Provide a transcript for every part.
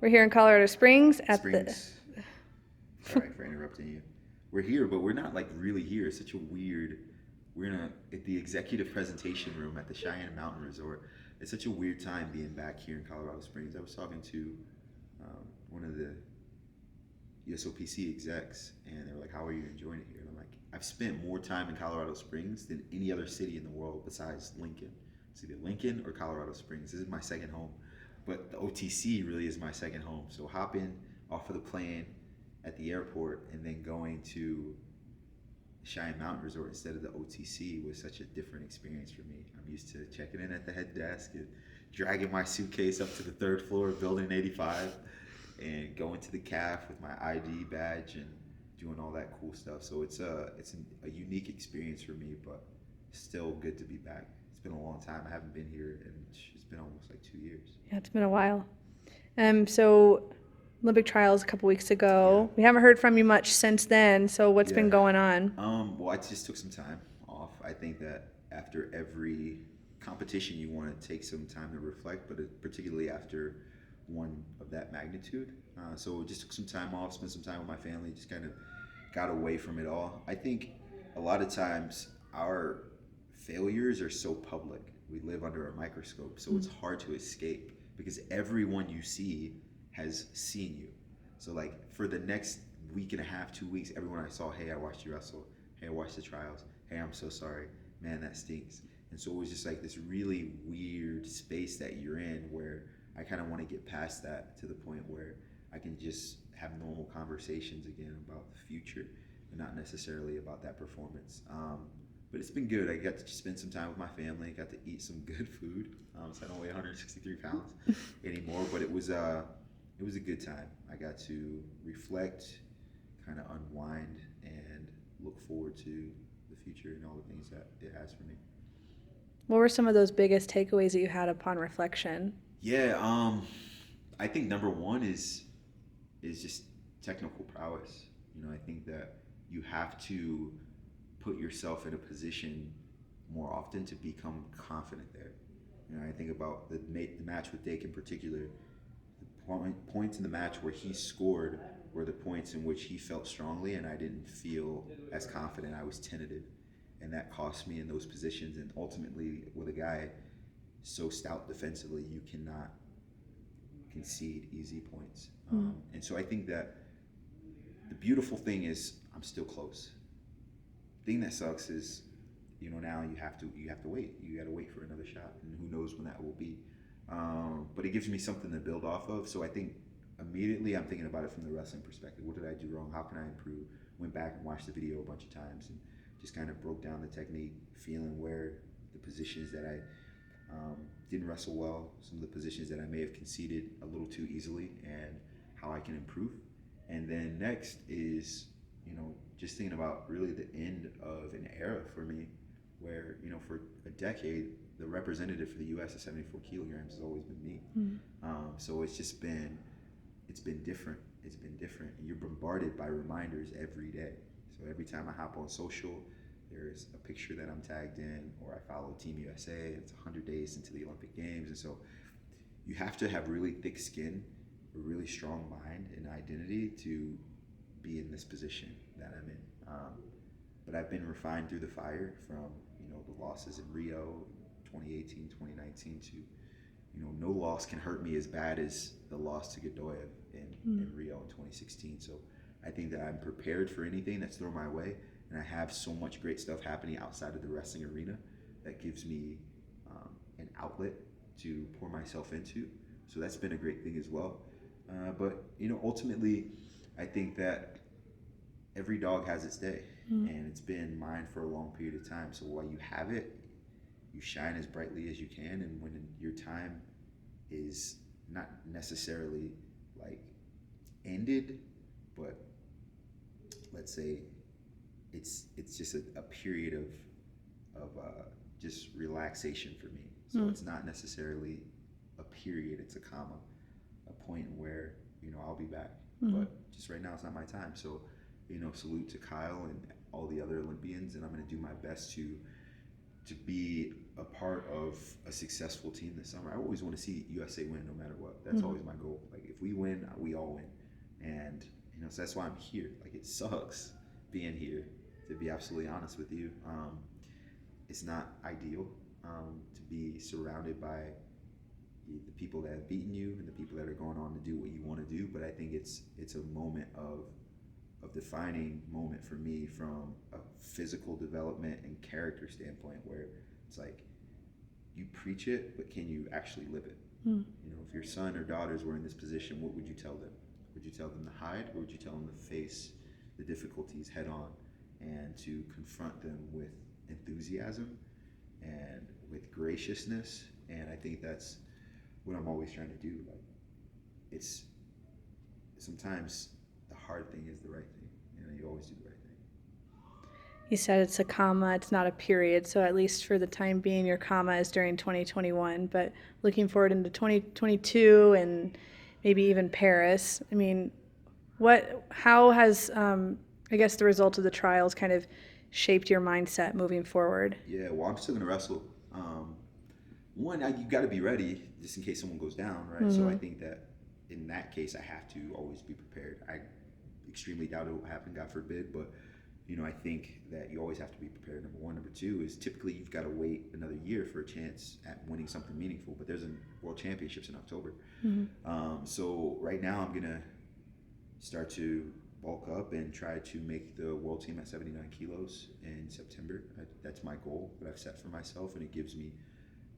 We're here in Colorado Springs at Springs. Sorry for interrupting you. We're here, but we're not like really here. It's such a weird. We're at the executive presentation room at the Cheyenne Mountain Resort. It's such a weird time being back here in Colorado Springs. I was talking to one of the USOPC execs, and they were like, "How are you enjoying it here?" And I'm like, "I've spent more time in Colorado Springs than any other city in the world besides Lincoln. It's either Lincoln or Colorado Springs. This is my second home, but the OTC really is my second home. So hopping off of the plane at the airport and then going to Cheyenne Mountain Resort instead of the OTC was such a different experience for me. I'm used to checking in at the head desk and dragging my suitcase up to the third floor of Building 85 and going to the CAF with my ID badge and doing all that cool stuff. So it's a unique experience for me, but still good to be back. It's been a long time. I haven't been here, and it's been almost like 2 years. Yeah, it's been a while. So Olympic trials a couple weeks ago. Yeah. We haven't heard from you much since then. So what's been going on? Well, I just took some time off. I think that after every competition, you want to take some time to reflect, but particularly after one of that magnitude. So just took some time off, spent some time with my family, just kind of got away from it all. I think a lot of times our failures are so public. We live under a microscope, so it's hard to escape because everyone you see has seen you. So like for the next week and a half, 2 weeks, everyone I saw, "Hey, I watched you wrestle. Hey, I watched the trials. Hey, I'm so sorry. Man, that stinks." And so it was just like this really weird space that you're in where I kind of want to get past that to the point where I can just have normal conversations again about the future and not necessarily about that performance. But it's been good. I got to spend some time with my family. Got to eat some good food. So I don't weigh 163 pounds anymore, but it was a good time. I got to reflect, kind of unwind, and look forward to the future and all the things that it has for me. What were some of those biggest takeaways that you had upon reflection? Yeah, I think number one is just technical prowess. I think that you have to put yourself in a position more often to become confident there. I think about the match with Dake in particular. The points in the match where he scored were the points in which he felt strongly, and I didn't feel as confident. I was tentative, and that cost me in those positions. And ultimately, with a guy so stout defensively, you cannot concede easy points. And so I think that the beautiful thing is I'm still close. The thing that sucks is, now you have to wait. You got to wait for another shot, and who knows when that will be. But it gives me something to build off of. So I think immediately I'm thinking about it from the wrestling perspective. What did I do wrong? How can I improve? Went back and watched the video a bunch of times and just kind of broke down the technique, feeling where the positions that I didn't wrestle well, some of the positions that I may have conceded a little too easily, and how I can improve. And then next is, just thinking about really the end of an era for me where, for a decade, the representative for the U.S. at 74 kilograms has always been me. So it's been different. It's been different. And you're bombarded by reminders every day. So every time I hop on social, there's a picture that I'm tagged in, or I follow Team USA. It's 100 days into the Olympic Games. And so you have to have really thick skin, a really strong mind and identity to be in this position that I'm in. But I've been refined through the fire from, the losses in Rio 2018, 2019 to, no loss can hurt me as bad as the loss to Godoyev in Rio in 2016. So I think that I'm prepared for anything that's thrown my way, and I have so much great stuff happening outside of the wrestling arena that gives me an outlet to pour myself into. So that's been a great thing as well. But ultimately, I think that every dog has its day, and it's been mine for a long period of time. So while you have it, you shine as brightly as you can, and when your time is not necessarily like ended, but let's say it's just a period of just relaxation for me. So it's not necessarily a period; it's a comma, a point where I'll be back. But just right now, it's not my time. So salute to Kyle and all the other Olympians, and I'm going to do my best to be a part of a successful team this summer. I always want to see USA win no matter what. That's always my goal. Like if we win, we all win. And so that's why I'm here. Like it sucks being here, to be absolutely honest with you. It's not ideal to be surrounded by the people that have beaten you and the people that are going on to do what you want to do. But I think it's a moment of defining moment for me from a physical development and character standpoint, where it's like you preach it, but can you actually live it? If your son or daughters were in this position, what would you tell them? Would you tell them to hide, or would you tell them to face the difficulties head on and to confront them with enthusiasm and with graciousness? And I think that's what I'm always trying to do. Like it's sometimes the hard thing is the right thing. You always do the right thing. You said it's a comma, it's not a period. So at least for the time being, your comma is during 2021. But looking forward into 2022 and maybe even Paris, I mean, how has, I guess, the result of the trials kind of shaped your mindset moving forward? Yeah, well, I'm still going to wrestle. One, you got to be ready just in case someone goes down, right? So I think that in that case, I have to always be prepared. I extremely doubt it will happen, God forbid, but I think that you always have to be prepared. Number one. Number two is typically you've got to wait another year for a chance at winning something meaningful, but there's a World Championships in October. So right now I'm gonna start to bulk up and try to make the world team at 79 kilos in September. That's my goal that I've set for myself, and it gives me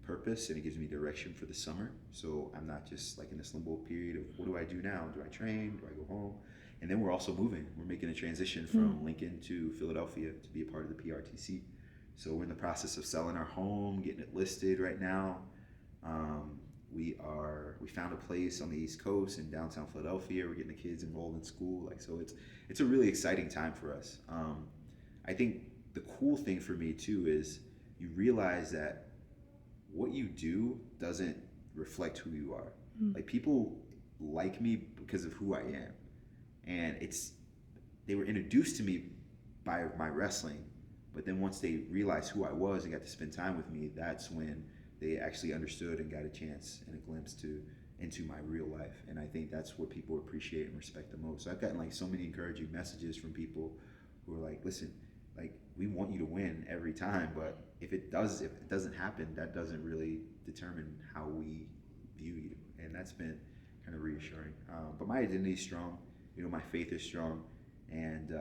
purpose and it gives me direction for the summer. So I'm not just like in this limbo period of what do I do now? Do I train? Do I go home? And then we're also moving. We're making a transition from Lincoln to Philadelphia to be a part of the PRTC. So we're in the process of selling our home, getting it listed right now. We found a place on the East Coast in downtown Philadelphia. We're getting the kids enrolled in school. So it's a really exciting time for us. I think the cool thing for me too is you realize that what you do doesn't reflect who you are. Like people like me because of who I am. And they were introduced to me by my wrestling, but then once they realized who I was and got to spend time with me, that's when they actually understood and got a chance and a glimpse into my real life. And I think that's what people appreciate and respect the most. So I've gotten like so many encouraging messages from people who are like, listen, like we want you to win every time, but if it doesn't happen, that doesn't really determine how we view you. And that's been kind of reassuring. But my identity is strong. My faith is strong, and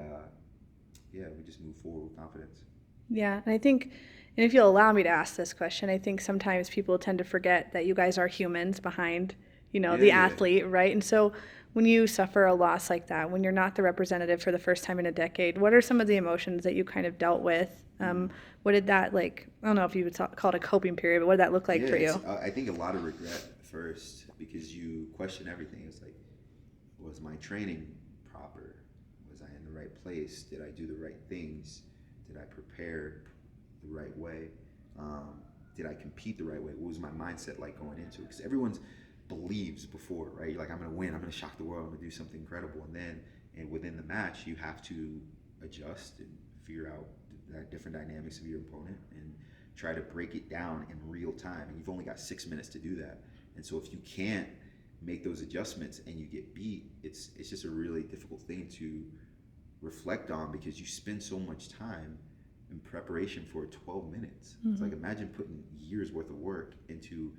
we just move forward with confidence. Yeah, and I think, and if you'll allow me to ask this question, I think sometimes people tend to forget that you guys are humans behind, the athlete, right? And so when you suffer a loss like that, when you're not the representative for the first time in a decade, what are some of the emotions that you kind of dealt with? What did that like? I don't know if you would call it a coping period, but what did that look like for you? I think a lot of regret first because you question everything. It's like, was my training proper? Was I in the right place? Did I do the right things? Did I prepare the right way? Did I compete the right way? What was my mindset like going into it? Because everyone believes before, right? You're like, I'm going to win. I'm going to shock the world. I'm going to do something incredible. And within the match, you have to adjust and figure out the different dynamics of your opponent and try to break it down in real time. And you've only got 6 minutes to do that. And so if you can't make those adjustments and you get beat, it's just a really difficult thing to reflect on because you spend so much time in preparation for 12 minutes. It's like imagine putting years worth of work into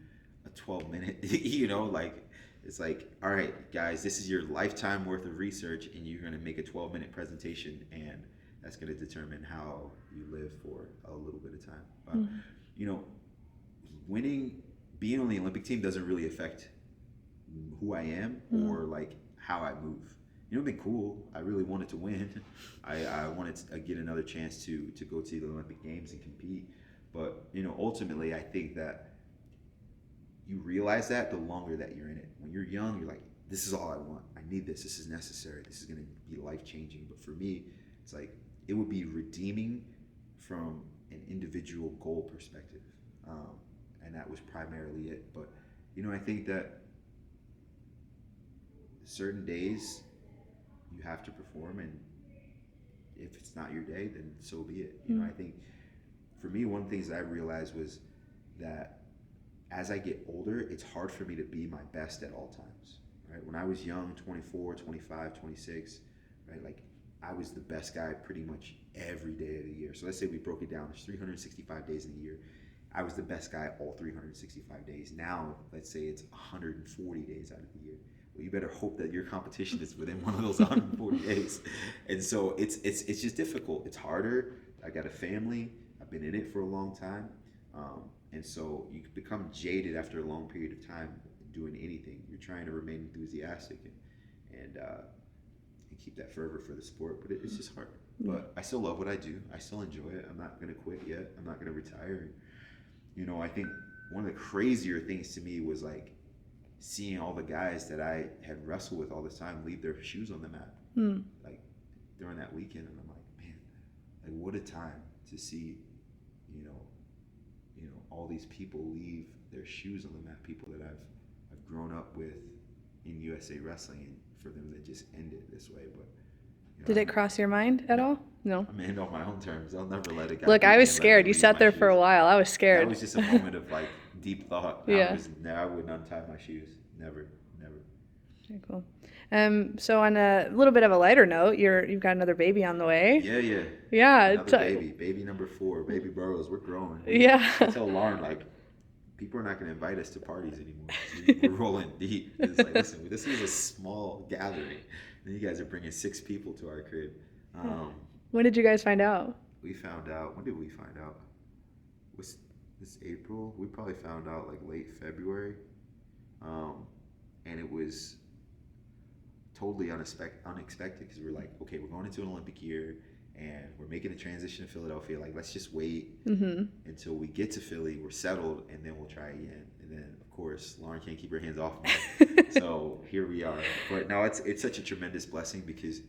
a 12-minute, it's like, all right, guys, this is your lifetime worth of research and you're going to make a 12-minute presentation and that's going to determine how you live for a little bit of time. Being on the Olympic team doesn't really affect who I am or like how I move. It'd been cool. I really wanted to win. I wanted to get another chance to go to the Olympic Games and compete. But ultimately, I think that you realize that the longer that you're in it. When you're young, you're like, this is all I want. I need this. This is necessary. This is going to be life changing. But for me, it's like it would be redeeming from an individual goal perspective, and that was primarily it. But I think that certain days you have to perform, and if it's not your day, then so be it. I think for me, one of the things that I realized was that as I get older, it's hard for me to be my best at all times, right? When I was young, 24, 25, 26, right? Like I was the best guy pretty much every day of the year. So let's say we broke it down. There's 365 days in a year. I was the best guy all 365 days. Now, let's say it's 140 days out of the year. Well, you better hope that your competition is within one of those 140 days. And so it's just difficult. It's harder. I got a family. I've been in it for a long time. And so you become jaded after a long period of time doing anything. You're trying to remain enthusiastic and keep that fervor for the sport, but it's just hard. But I still love what I do. I still enjoy it. I'm not going to quit yet. I'm not going to retire. You know, I think one of the crazier things to me was like seeing all the guys that I had wrestled with all this time leave their shoes on the mat. Like during that weekend, and I'm like, man, like what a time to see, you know, all these people leave their shoes on the mat. People that I've grown up with in USA Wrestling, and for them to just end it this way. But did it cross your mind at all? No. I'm gonna end on my own terms. I'll never let a guy. Look, I was scared. You sat there for a while. I was scared. That was just a moment of like deep thought. Yeah. I wouldn't untie my shoes. Never. Very cool. So on a little bit of a lighter note, you've got another baby on the way. Yeah. Another baby number 4, baby Burroughs. We're growing. I tell Lauren, like, people are not going to invite us to parties anymore. We're rolling deep. It's like, listen, this is a small gathering, and you guys are bringing 6 people to our crib. When did you guys find out? We found out. When did we find out? Was this April? We probably found out like late February, and it was totally unexpected because we're like, okay, we're going into an Olympic year and we're making a transition to Philadelphia. Like, let's just wait until we get to Philly, we're settled, and then we'll try again. And then, of course, Lauren can't keep her hands off me. So here we are. But now it's such a tremendous blessing because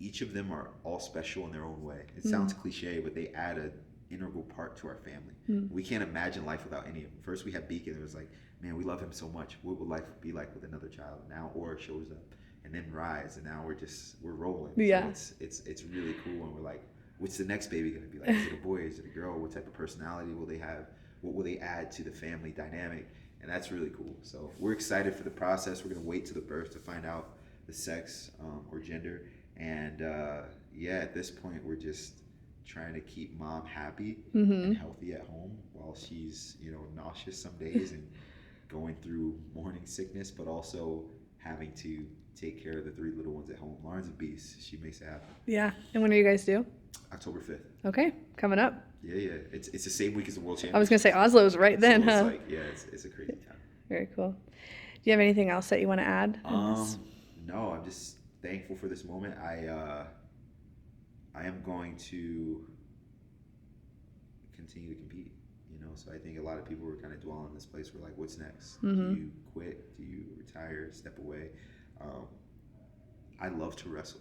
each of them are all special in their own way. It sounds cliche, but they add an integral part to our family. We can't imagine life without any of them. First, we had Beacon. It was like, man, we love him so much. What would life be like with another child? Now Aura shows up. And then Rise, and now we're rolling. Yeah. So it's really cool, and we're like, what's the next baby gonna be like? Is it a boy? Is it a girl? What type of personality will they have? What will they add to the family dynamic? And that's really cool. So we're excited for the process. We're gonna wait to the birth to find out the sex or gender. And at this point, we're just trying to keep mom happy and healthy at home while she's nauseous some days and going through morning sickness, but also having to take care of the 3 little ones at home. Lauren's a beast. She makes it happen. Yeah. And when are you guys due? October 5th. Okay. Coming up. Yeah. It's the same week as the World Championship. I was going to say Oslo's right then, so huh? Like, it's a crazy time. Very cool. Do you have anything else that you want to add? No, I'm just thankful for this moment. I am going to continue to compete. So I think a lot of people were kind of dwelling in this place where like, what's next? Do you quit? Do you retire? Step away? I love to wrestle.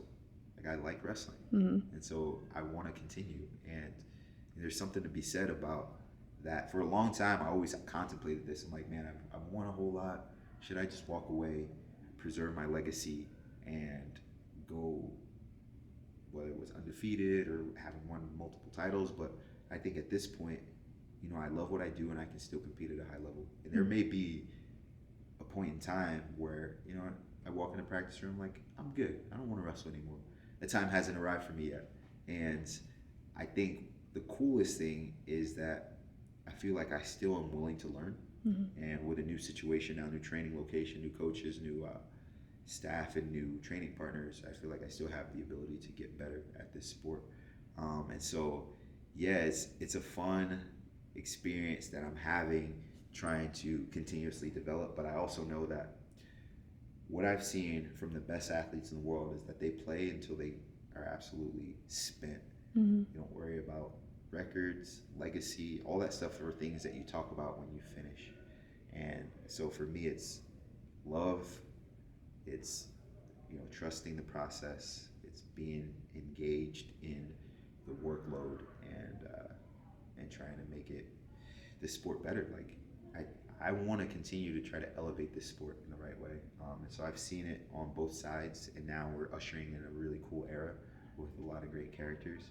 Like I like wrestling, and so I want to continue. And there's something to be said about that. For a long time, I always contemplated this. I'm like, man, I've won a whole lot. Should I just walk away, preserve my legacy, and go, whether it was undefeated or having won multiple titles? But I think at this point, I love what I do and I can still compete at a high level. And there may be a point in time where, I walk in a practice room like, I'm good. I don't want to wrestle anymore. The time hasn't arrived for me yet. And I think the coolest thing is that I feel like I still am willing to learn. And with a new situation now, new training location, new coaches, new staff, and new training partners, I feel like I still have the ability to get better at this sport. And so, it's a fun experience that I'm having, trying to continuously develop. But I also know that what I've seen from the best athletes in the world is that they play until they are absolutely spent. You don't worry about records, legacy, all that stuff are things that you talk about when you finish. And so for me, it's love, it's trusting the process, it's being engaged in the workload, and trying to make this sport better. Like I want to continue to try to elevate this sport in the right way. And so I've seen it on both sides, and now we're ushering in a really cool era with a lot of great characters.